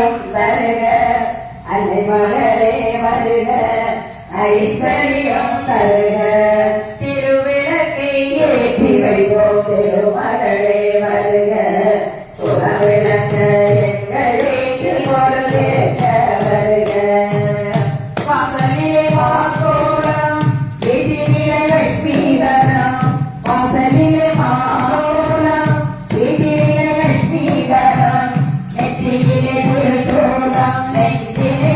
ஐஸ்வர்யம் தருக அன்னை மகளே வருக ஐஸ்வர்யம் தருக திருவிளக்கை ஏற்றி வைப்போம் திருமகளே வருக குலவிளக்க எங்களுக்கு பொழுதேற்க வருக வாசலிலே மாக்கோலம் வீதியிலே லட்சுமிதரம் வாசலிலே மாக்கோலம் வீதியிலே லட்சுமிதரம் நெற்றியிலே திருசூலம் நெஞ்சிலே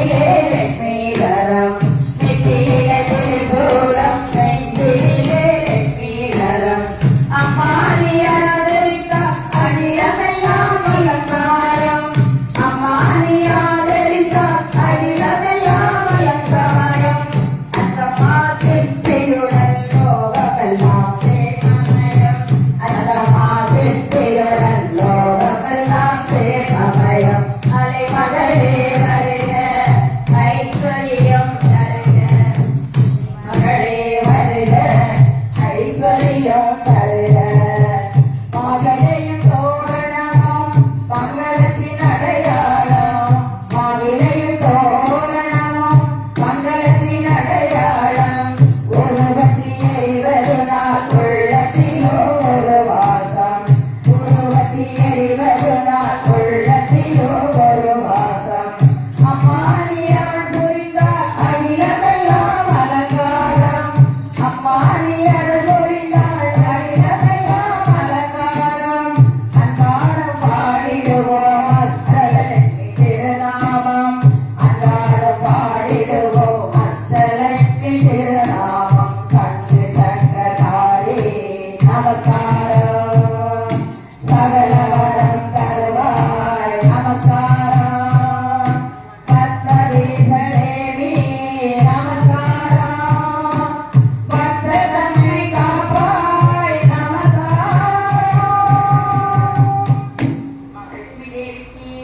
லட்சுமிதரம் நெற்றியிலே திருசூலம் நெஞ்சிலே லட்சுமிதரம் அம்மா நீ ஆதரித்த அகிலமெல்லாம் அலங்காரம் அம்மா நீ ஆதரித்த அகிலமெல்லாம் அலங்காரம் அந்தம்மா சித்தியுடன் லோகமெல்லாம் சேமமயம் அந்தம்மா சித்தியுடன் லோகமெல்லாம் சேமமயம் அலை மகளே வருக ஐஸ்வர்யம் தருக மகளே வருக ஐஸ்வர்யம் தருக மாவிலையும் தோரணமும் மங்களத்தின் அடையாளம் மாவிலையும் தோரணமும் மங்களத்தின் அடையாளம் உருவத்தியை வருநாள் உள்ளத்திலோ ஒரு வாசம் உருவத்தியை வருநாள் உள்ளத்திலோ ஒரு வாசம் அம்மா நீ அருள் புரிந்தால் அகிலமெல்லாம் அலங்காரம் அம்மா நீ அருள் புரிந்தால் அகிலமெல்லாம் அலங்காரம் அன்றாடம் பாடிடுவோம் அஷ்டலட்சுமி திருநாமம் அன்றாடம் பாடிடுவோம் அஷ்டலட்சுமி திருநாமம் கண்டு சங்கராரே நமஸ்காரம் சகல வரம் தருவாய் நமஸ்காரம் பத்மதேவதேவி நமஸ்காரம் பக்ததன்னை காப்பாய் நமஸ்காரம்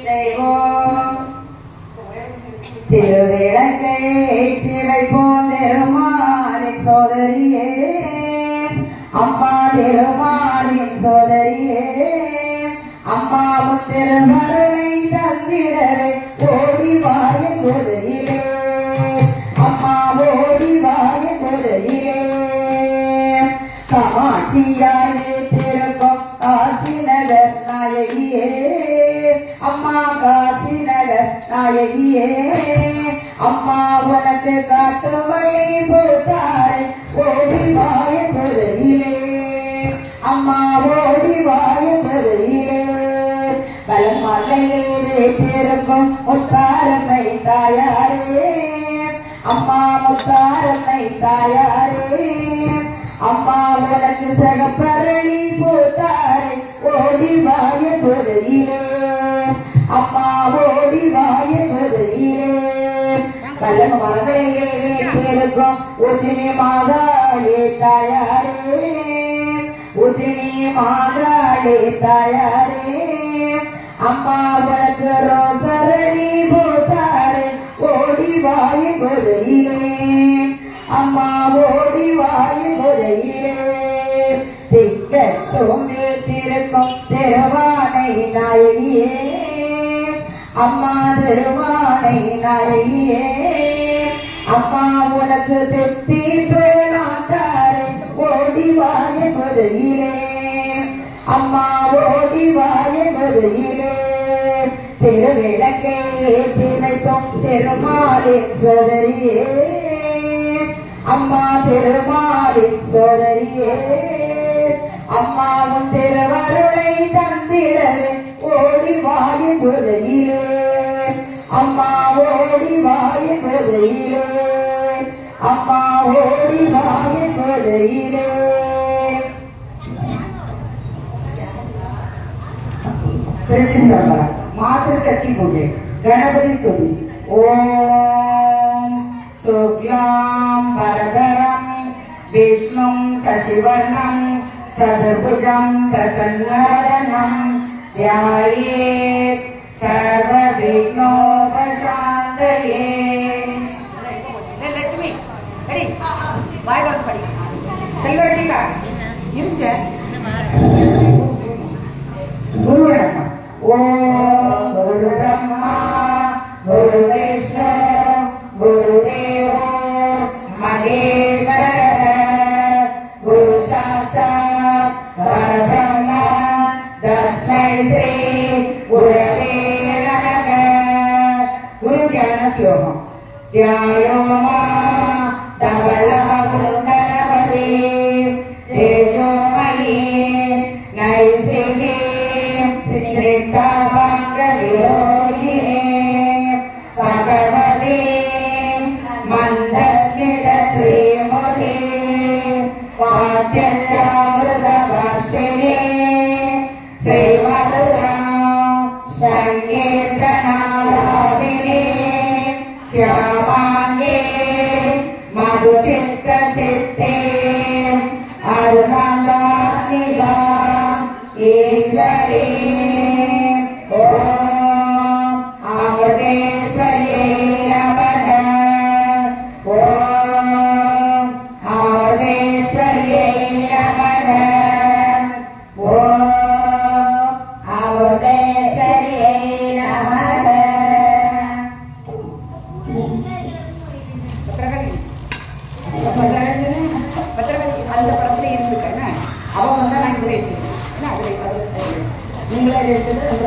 தெய்வம் திருவிளக்கை ஏற்றி வைப்போம் திருமாலின் சோதரியே அம்மா திருமாலின் சோதரியே அம்மா உன் திருமருளை தந்திடவே ஓடி வாய குதிரிலே அம்மா ஓடி வாய குதிரிலே காட்சியாய் வீற்றிருக்கும் காசி நகர் நாயகியே அம்மா காசி நகர் நாயகியே அம்மா உனக்கு காட்டு வழி பொறுத்தாய் ஓடி வாய குதிரிலே அம்மா ஓடி வாய குதிரிலே பலமலையே வீற்றிருக்கும் முத்தாரமை தாயாரே அம்மா முத்தாரமை தாயாரே அம்மா உனக்கு சகப்பரணி போத்தாரே ஓடி வாய குதிரிலே அம்மா ஓடி வாய குதிரிலே பலன் மரபையே வீட்டிருக்கும் உஜினி மாதாளே தாயாரே உஜினி மாதாளே தாயாரே அம்மா உனக்கு ரோசரணி போத்தாரே ஓடி வாய குதிரிலே அம்மா ஓடி வாய குதிரிலே திக்கட்டும் வீட்டிருக்கும் திருவானை நாயகியே அம்மா திருவானை நாயகியே அம்மா உனக்கு தெத்தி பேணாத்தாரே ஓடி வாய குதிரிலே அம்மா ஓடி வாய குதிரிலே திருவிளக்கை ஏற்றி வைத்தும் திருமாலின் சோதரியே அம்மா திருமாலின் சோதரியே அம்மா உன் திருவருளை தந்திடவே ஓடி வாய குதிரிலே அம்மா ஓடி வாய குதிரிலே அம்மா ஓடி வாய குதிரிலே திருச்சிற்றம்பலம் மாத சக்தி பூஜை கணபதி ஸ்துதி ஓம் சுக்லாம் பரதரம் விஷ்ணும் சசிவர்ணம் சதுர்புஜம் பிரசன்னவதனம் ध्यायेत् सर्वविघ्नोपशान्तये लक्ष्मी अरे वाय बात पड़ी செல்வரடி का இருங்க गुरु वणक्कम ओम गुरु ब्रह्मा श्री गुरवे नमः। गुरु ज्ञान श्लोकम ध्यायो धवलकुण्डलवती तेजोमयी नैसिकी श्रीकाभाग्रविलोकिनी भगवती मन्दस्मित श्रीमुखी वाच्यमृतवर्षिणी श्रीमधुरा संकीर्तनालापिनी श्यामांगी मधुचित्रसिद्धि अरुणदानिका ईश्वरी ओम अमृतेश्वरी नमः। ओम अमृतेश्वरी नमः। ओम अमृतेश्वरी नमः। பத்திரகாளி அந்த படத்துல இருந்துக்கேன் அவன் வந்தா நான் இதில் எடுத்துக்கிறேன் நீங்களே எடுத்தது அந்த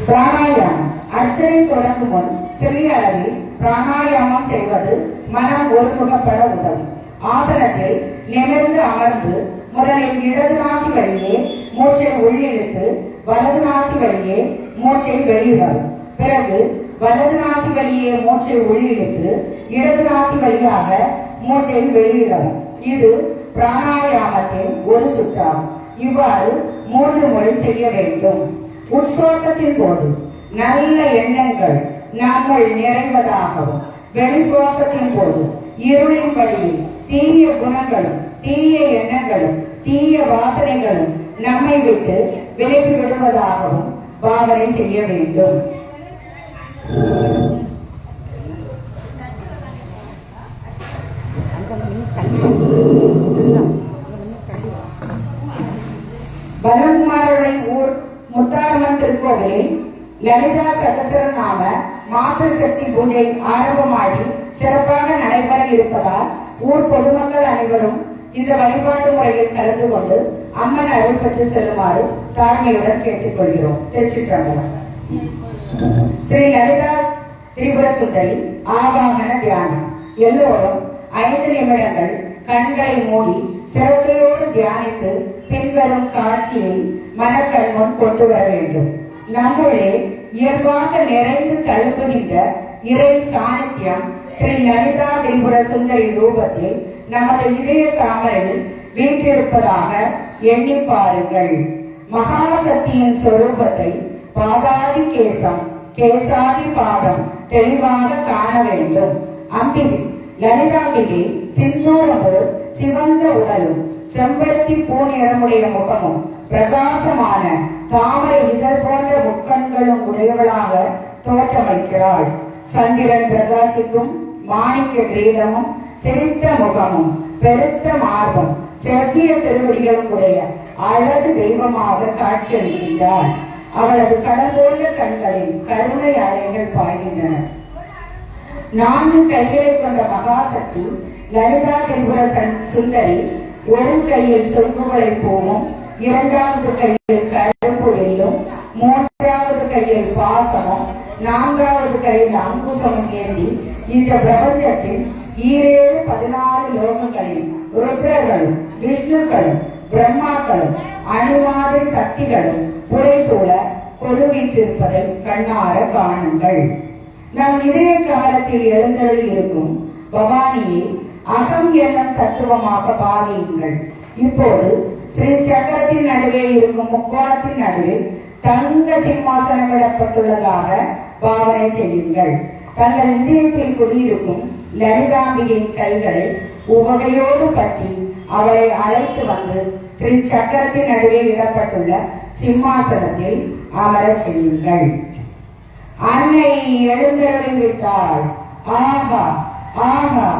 பிராணாயாமம் அர்ச்சனை தொடங்கும் முன் சிறிய அளவில் பிராணாயாமம் செய்வது மனம் ஒருமுகப்பட உதவும். ஆசனத்தில் நிமிர்ந்து அமர்ந்து முதலில் இடது நாசி வழியே மூச்சை உள்ளிழுத்து வலது நாசி வழியே மூச்சை வெளியிடவும். பிறகு வலது நாசி வழியே மூச்சை உள்ளிழுத்து இடது நாசி வழியாக மூச்சை வெளியிடவும். இது பிராணாயாமத்தின் ஒரு சுற்றாகும். இவ்வாறு 3 முறை செய்ய வேண்டும். உட்சுவாசத்தின் போது நல்ல எண்ணங்கள் நம்முள் நிறைவதாகவும், வெளிசுவாசத்தின் போது இருளின் வழியில் தீய குணங்களும் தீய எண்ணங்களும் தீய வாசனைகளும் நம்மை விட்டு விலகி விடுவதாகவும் பாவனை செய்ய வேண்டும். பலகுமாரரை ஊர் முத்தாரம்மன் திருக்கோவிலில் லலிதா சகசரநாம மாத்திரு சக்தி பூஜை ஆரம்பமாகி சிறப்பாக நடைபெற இருப்பதால் ஊர் பொதுமக்கள் அனைவரும் இந்த வழிபாட்டு முறையில் கலந்து கொண்டு அம்மன் அருள் பெற்று செல்லுமாறு தாழ்மையுடன் கேட்டுக்கொள்கிறோம். திருச்சிற்றம்பலம். ஸ்ரீ லலிதா திரிபுர சுந்தரி ஆவாகன தியானம். எல்லோரும் 5 நிமிடங்கள் கண்களை மூடி சிரத்தையோடு தியானித்து பின்வரும் காட்சியை மனக்கண் முன் கொண்டு வர வேண்டும். நம்முடைய இயல்பாக நிறைந்து தழுப்புகின்ற இறை சாநித்தியம் ஸ்ரீ லலிதா திரிபுர சுந்தரி ரூபத்தில் நமது இதய தாமரையில் வீற்றிருப்பதாக எண்ணி பாருங்கள். மகாசக்தியின் சொரூபத்தை பாதாதி கேசம் கேசாதி பாதம் தெளிவாக காண வேண்டும். அம்பிகை லலிதாம்பிகை சிந்தூரமோர் சிவந்த உடலும் செம்பருத்தி பூ நிறமுடைய முகமும் பிரகாசமான தாமரை இதழ் போன்ற முக்கண்களும் உடையவளாக தோற்றமைக்கிறாள். சந்திரன் பிரகாசிக்கும் மாணிக்க கிரீடமும் சிரித்த முகமும் பெருத்த மார்பும் செவ்விய திருவடிகளும் உடைய அழகு தெய்வமாக காட்சியளிக்கின்றாள். அவளது கடல் போன்ற கண்களில் கருணை அலைகள் பாய்கின்றன. 4 கைகளை கொண்ட மகாசக்தி லலிதா திரிபுர சுந்தரி ஒரு கையில் சொங்குகளை பூவும், 2வது கையில் கரும்புலிலும், 3வது கையில் பாசமும், 4வது கையில் அங்குசமும் ஏந்தி இந்த பிரபஞ்சத்தில் 14 லோகங்களில் ருத்ரர்களும் விஷ்ணுக்களும் பிரம்மாக்களும் அணுவாதி சக்திகளும் புரைசூழ கொலுவீட்டிருப்பதை கண்ணார காணுங்கள். நம் இதய காலத்தில் எழுந்தருளி இருக்கும் பவானியை அகம் என்னும் தத்துவமாக பாவியுங்கள். இப்போது ஸ்ரீ சக்கரத்தின் நடுவே இருக்கும் முக்கோணத்தின் நடுவே தங்க சிம்மாசனம் விடப்பட்டுள்ளதாக பாவனை செய்யுங்கள். தங்கள் இதயத்தில் குடியிருக்கும் லலிதாம்பிகையின் கைகளை உவகையோடு பற்றி அவளை அழைத்து வந்து ஸ்ரீ சக்கரத்தின் நடுவே இடப்பட்டுள்ள சிம்மாசனத்தில் அமரச் செய்யுங்கள். அன்னை எழுந்தருளிவிட்டாள். ஆஹா ஆஹா,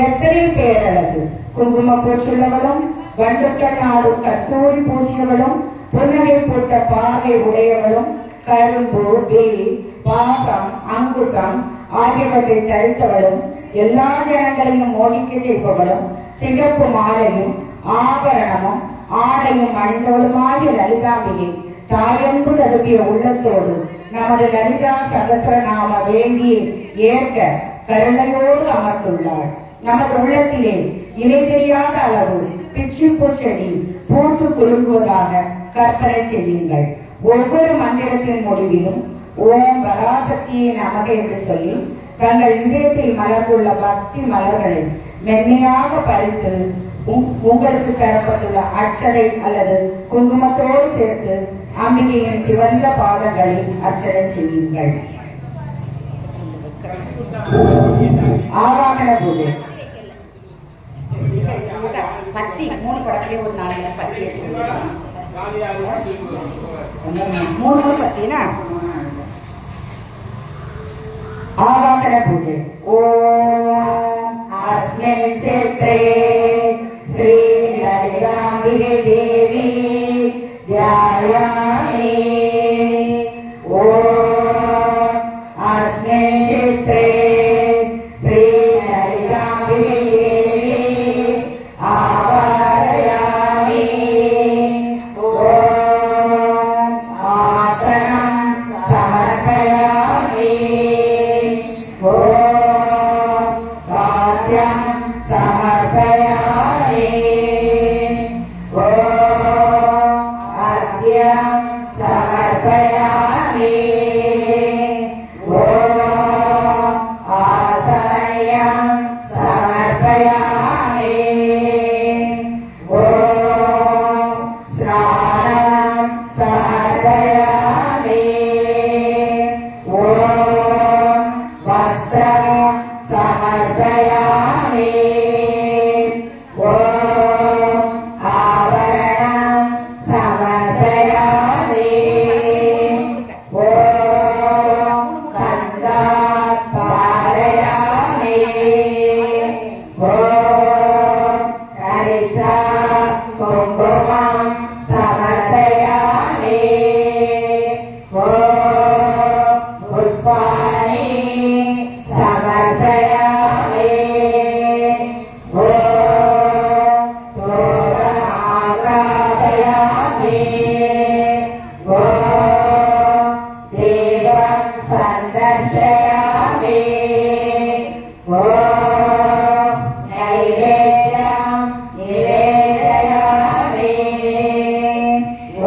எத்தனை பேரழகு! குங்கும பூச்சுள்ளவளும் வண்டுக்கள் நாடும் கஸ்தூரி பூசியவளும் புன்னகை போட்ட பார்வை உடையவளும் கரும்பு வேல் பாசம் அங்குசம் ஆகியவற்றை தரித்தவளும் எல்லா ஜனங்களையும் மோகிக்க செய்பவளும் சிகப்பு மாலையும் ஆபரணமும் ஆடையும் அணிந்தவளுமாகிய லலிதாம்பிகை தாயன்பு தருவிய உள்ளத்தோடு நமது லலிதா சகசரநாம வேண்டி ஏற்க கருணையோடு அமர்ந்துள்ளாள். நமது உள்ளத்திலே இலை தெரியாத அளவு பிச்சுப்பூ செடி பூத்து குலுங்குவதாக கற்பனை செய்யுங்கள். ஒவ்வொரு மந்திரத்தின் முடிவிலும் ஓம் பராசக்தியை நமக என்று சொல்லி தங்கள் இதயத்தில் மலர்ந்துள்ள பக்தி மலர்களை மென்மையாக பறித்து உங்களுக்கு தரப்பட்டுள்ள அர்ச்சனை அல்லது குங்குமத்தோடு சேர்த்து அம்பிகையின் சிவந்த பாதங்களில் அர்ச்சனை செய்யுங்கள். ஆவாகன பூஜை. பத்தி 3 படத்திலே ஒரு 4 பத்தி எடுத்து 3 பத்தினா ஆவாகன பூஜை. ஓம் அஸ்மின் சித்ரே ஸ்ரீ லலிதாம்பிகை தேவி த்யாயாமி. ஓம் அஸ்மின் சித்ரே ஸ்ரீ லலிதாம்பிகை தேவி ஆவாரயாமி. ஓம் ஆசனம் சமர்ப்பயாமி. ஓம் பாத்யம் சமர்ப்பயாமி. ஓம் அர்க்யம் சமர்ப்பயாமி. ஓம் ஆசமயம் சமர்ப்பயாமி. ஓம் ஸ்நானம் சமர்ப்பயாமி. ஓம் வஸ்திரம் சமர்ப்பயாமி. ஓம் ஆபரணம் சமர்ப்பயாமி. ஓம் கந்தாத் தாரயாமி. ஓம் ஹரித்ரா குங்குமம் சமர்ப்பயாமி. ஓம் புஷ்பாணி சமர்ப்பயாமி. ஓம் தோரணாக்ராபயாமி. ஓம் தேவம் சந்தர்ஷயாமி. ஓம் நைவேத்யம் நிவேதயாமி.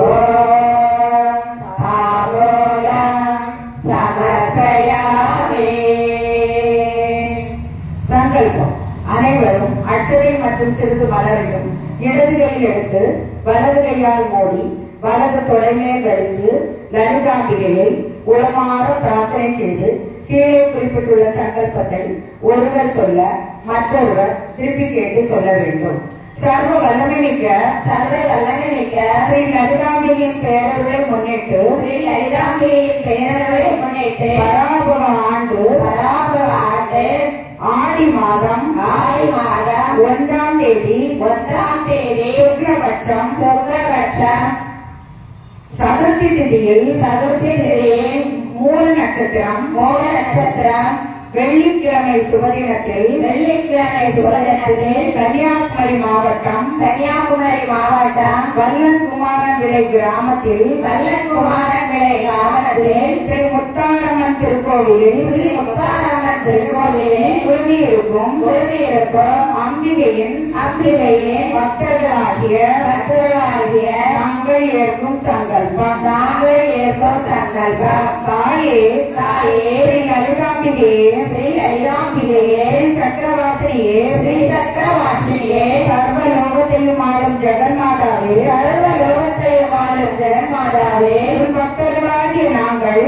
ஓம் தாம்பூலம் சமர்ப்பயாமி. சங்கல்பம். அனைவரும் அட்சதை மற்றும் சிறிது மலரையும் இடது கையில் எடுத்து வலது கையால் மூடி வலது தொலைமையை கழித்து லலிதாம்பிகையை உளமாற பிரார்த்தனை செய்து கீழே குறிப்பிட்டுள்ள சங்கல்பத்தை ஒருவர் சொல்ல மற்றொருவர் திருப்பி கேட்டு சொல்ல வேண்டும். சர்வ வல்லமை மிக்க ஸ்ரீ லலிதாம்பிகையின் பேரருளை முன்னிட்டு பராபவ ஆண்டு ஆடி மாதம் 1ஆம் தேதி சுக்லபட்சம் சதுர்த்தி திதியில் மூல நட்சத்திரம் வெள்ளிக்கிழமை சுபதினத்தில் கன்னியாகுமரி மாவட்டம் வல்லன்குமாரன் விளை கிராமத்தில் ஸ்ரீ முத்தாரம்மன் திருக்கோவிலில் குழுமியிருக்கும் அம்பிகையின் பக்தர்களாகிய நாங்கள் ஏற்கும் சங்கல்பம். தாயே ஸ்ரீ லலிதாம்பிகையே சக்கரவாசினியே சர்வலோகத்தையும் ஆளும் ஜெகன்மாதாவே உன் பக்தர்களாகிய நாங்கள்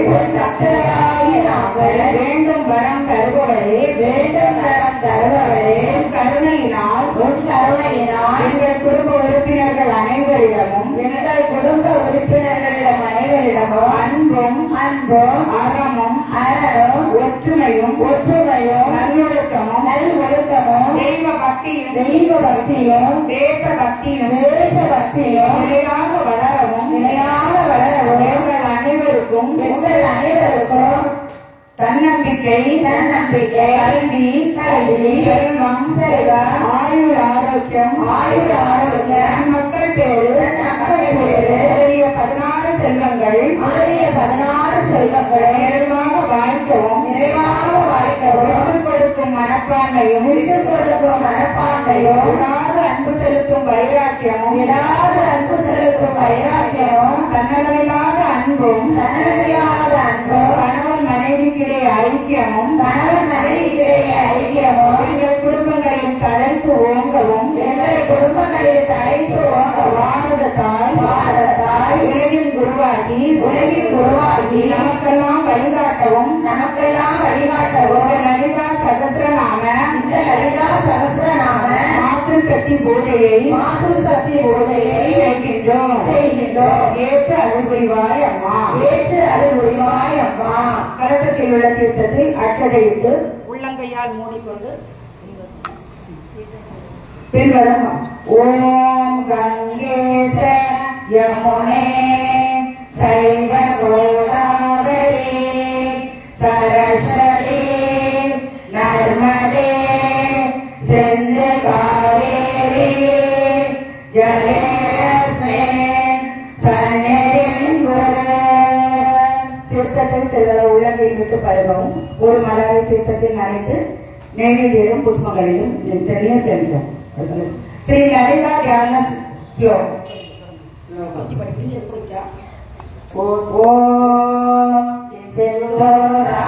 வேண்டும் வரம் தருபவளே உன் கருணையினால் எங்கள் குடும்ப உறுப்பினர்கள் அனைவரிடமும் அன்பும் அறமும் ஒற்றுமையும் நல்லொழுக்கமும் தெய்வ பக்தியும் தேசபக்தியும் நிலையாக வளரவும் எங்கள் அனைவருக்கும் தன்னம்பிக்கை தன்னம்பிக்கை கல்வி செல்வம் ஆயுள் ஆரோக்கியம் மக்கள் பேரு 16 செல்வங்கள் நிறைவாக வாழ்க்கவும் கொடுக்கும் மனப்பான்மையும் விடாது அன்பு செலுத்தும் வைராக்கியமும் தன்னலமில்லாத அன்பும் கணவன் மனைவிக்கிடையே ஐக்கியமும் எங்கள் குடும்பங்களில் தலைத்து ஓங்கவும் பாரதத்தாய் உலகின் குருவாகி நமக்கெல்லாம் வழிகாட்டவும் லலிதா சகஸ்ரநாம மாத்ரு சக்தி பூஜையை செய்கின்றோம். ஏற்று அருள் புரிவாய் அம்மா. கலசத்தில் உள்ள தீர்த்தத்தில் அச்சதையிட்டு உள்ளங்கையால் மூடிக்கொண்டு பின்வரும் ஓம் கங்கேச யமுனே சைவ கோதாவரி சரஸ்வதி நர்மதே சிந்து காவேரி ஜலேஸ்மின் சந்நிதிம் தீர்த்தத்தில் உள்ளங்கையில் விட்டு பருகவும் ஒரு மலரை தீர்த்தத்தில் நனைத்து நெய்வேதியிலும் புஷ்பங்களிலும் தெரியும். श्री ललिता ध्यान श्लोक ओ सिंधुरा